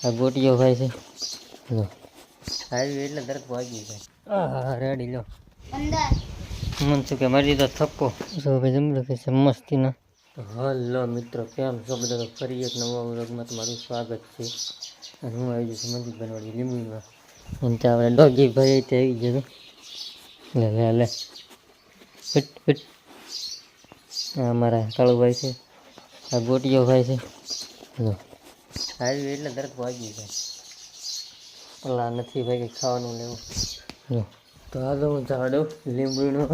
આ ગોટીઓ ભાઈ છે લો આવી એટલે તરત વાગી જાય રેડી લો મન શું કે મારી દીધો થપ્પો જો ભાઈ જમલો કે છે મસ્તીના હલો મિત્રો કેમ છો બધા તો ફરી એક નવા વ્લોગમાં તમારું સ્વાગત છે અને હું આવી જઈશ મંદિર બનવાડી લીંબુમાં અને ત્યાં આપણે ડોગી ભાઈ તે આવી ગયો લે લે લે ફિટ ફિટ આ અમારા કાળુભાઈ છે આ ગોટીઓ ભાઈ છે લો આવી એટલે તરત વાગી જાય પેલા નથી ભાઈ કંઈ ખાવાનું લેવું જો તો આ તો હું ઝાડો લીંબુનું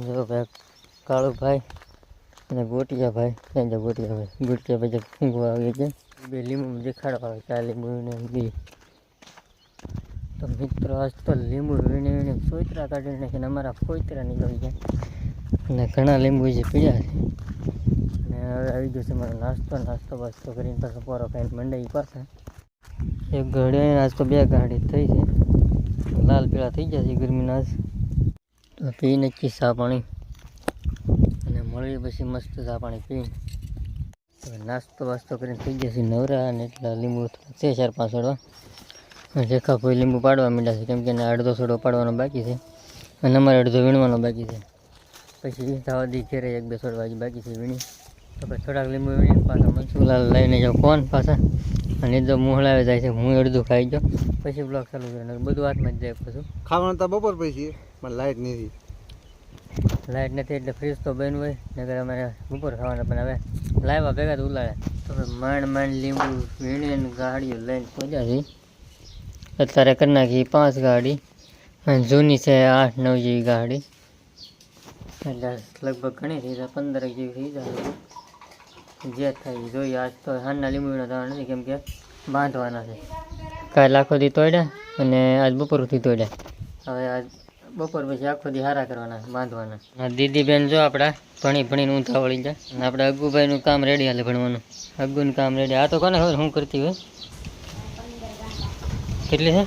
જો ભાઈ કાળુભાઈ અને ગોટિયા ભાઈ ત્યાં ગોટિયા ભાઈ ફૂંગવા આવી છે બે લીંબુ દેખાડવા આવે કે આ લીંબુને બી તો મિત્રો આજ તો લીંબુ વીણે વીણે સોયતરા કાઢી નાખીને અમારા ફોયતરા નીકળી ગયા અને ઘણા લીંબુ જે પીડ્યા છે અને હવે આવી ગયો છે મારો નાસ્તો બાસ્તો કરીને પાછો પોરો ખાઈને મંડાઈ પાછા એક ગાડી આજ તો બે ગાડી થઈ છે લાલ પીળા થઈ ગયા છે ગરમીના આજ તો પી નાખી ચા પાણી અને મળી પછી મસ્ત ચા પાણી પીને નાસ્તો વાસ્તો કરીને થઈ ગયા છે નવરા અને એટલા લીંબુ છે 4-5 છોડવા રેખા કોઈ લીંબુ પાડવા માંડ્યા છે કેમ કે એને અડધો છોડો પાડવાનો બાકી છે અને અમારે અડધો વીણવાનો બાકી છે પછી થવા દી ઘેરે 1-2 છોડવા હજી બાકી છે વીણી તો પછી થોડાક લીંબુ વીણીને પાછા મનસુખલાલ લઈને જાઉં કોણ પાછા અને જો મોહલાવે જાય છે હું અડધું ખાઈ જાઉં પછી બ્લોગ ચાલુ કરે બધું હાથમાં જ જાય પછી ખાવાનું તો બપોર પછી પણ લાઇટ નથી એટલે ફ્રીજ તો બંધ હોય નગર અમારે બપોર ખાવાના પણ હવે લાવ્યા ભેગા તો ઉલાડે તો માંડ લીંબુ વીણીને ગાડીઓ લઈને પહોંચ્યા છે અત્યારે કરી નાખી 5 ગાડી અને જૂની છે 8-9 જેવી ગાડી એટલે લગભગ ઘણી થઈ જાય 15 જેવી થઈ જાય જે થાય જોઈએ આજ તો હાલના લીંબુ થવા નથી કેમ કે બાંધવાના છે કાલે આખો દી તોડ્યા અને આજ બપોરથી તોડ્યા હવે આજ બપોર પછી આખો દી હારા કરવાના બાંધવાના દીદી બેન જો આપણા ભણીને ઊંધા વળી જાય અને આપણે અગ્ગુભાઈનું કામ રેડી હાલે ભણવાનું અગ્ગુનું કામ રેડી આ તો કોને ખબર શું કરતી હોય કેટલી છે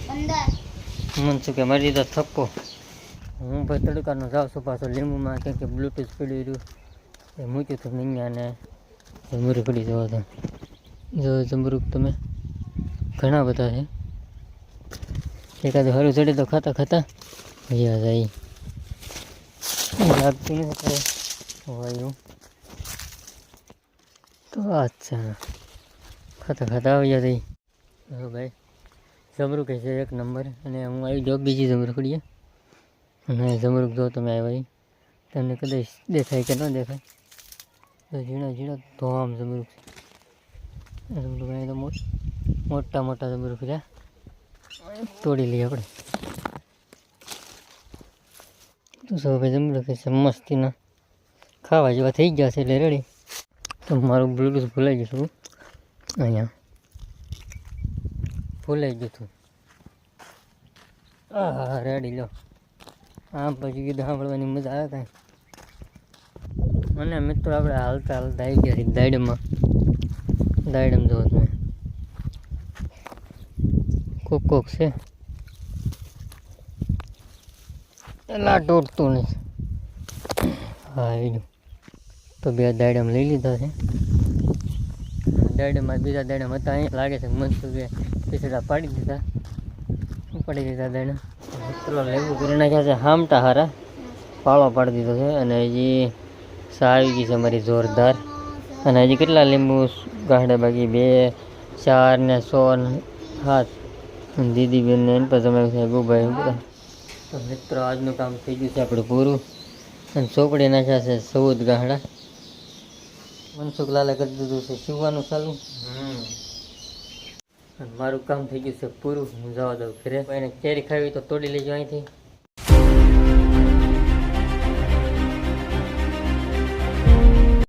15 મન શું કે મારી દીધો થપ્પો હું ભાઈ તડકાનો જાઉં છું પાછો લીંબુમાં કેમ કે બ્લૂટૂથ પડી રહ્યું એ મૂક્યું હતું અહીંયા ને જમરૂક પડી જવા તો જો જમરૂક તમે ઘણા બધા છે એકાદું હરું ચડી તો ખાતા ભૈયા જાય લાગતું નથી વાયું તો અચ્છા ખાતા આવ્યા જઈ હા ભાઈ જમરૂક છે 1 નંબર અને હું આવી જાઉં બીજી જમરૂકડીએ અને જમરૂક જો તમે આવ્યા તમને કદાચ દેખાય કે ન દેખાય તો ઝીણા ધોમ જમરૂક છે જમરૂક અહીં તો મોટા જમરૂક છે તોડી લઈએ આપણે તો સૌ ભાઈ જમરૂક છે મસ્તીના ખાવા જેવા થઈ ગયા છે એટલે રેડી તો મારું બ્લૂટૂથ ભૂલાઈ ગયું હતું અહીંયા ભૂલાઈ ગયું હતું રેડી લો આમ પછી કીધું સાંભળવાની મજા આવે કાંઈ અને મિત્રો આપણે હાલતા આવી ગયા છીએ દાયડમ જોવો તમે કોક છે એલા તોડતું નહીં હા એનું તો 2 દાયડમ લઈ લીધા છે દાયડમમાં બીજા દાયડમ હતા અહીંયા લાગે છે મનસુખે પીછડા પાડી દીધા દાયડમ મિત્રો લેવું કરી નાખ્યા છે હામટા હારા પાળો પાડી દીધો છે અને હજી સા આવી ગઈ છે અમારી જોરદાર અને હજી કેટલા લીંબુ ગાંઠે બાકી 2 4 ને 100 7 દીદી બેન ને પર જમાવ્યું છે ગુભાઈ બધા તો મિત્રો આજનું કામ થઈ ગયું છે આપણું પૂરું અને ચોપડી નાખ્યા છે 14 ગાંઠડા મનસુખલાલે કરી દીધું છે સીવવાનું ચાલુ મારું કામ થઈ ગયું છે પૂરું હું જવા દઉં ઘરે એને કેરી ખાવી તો તોડી લેજો અહીંથી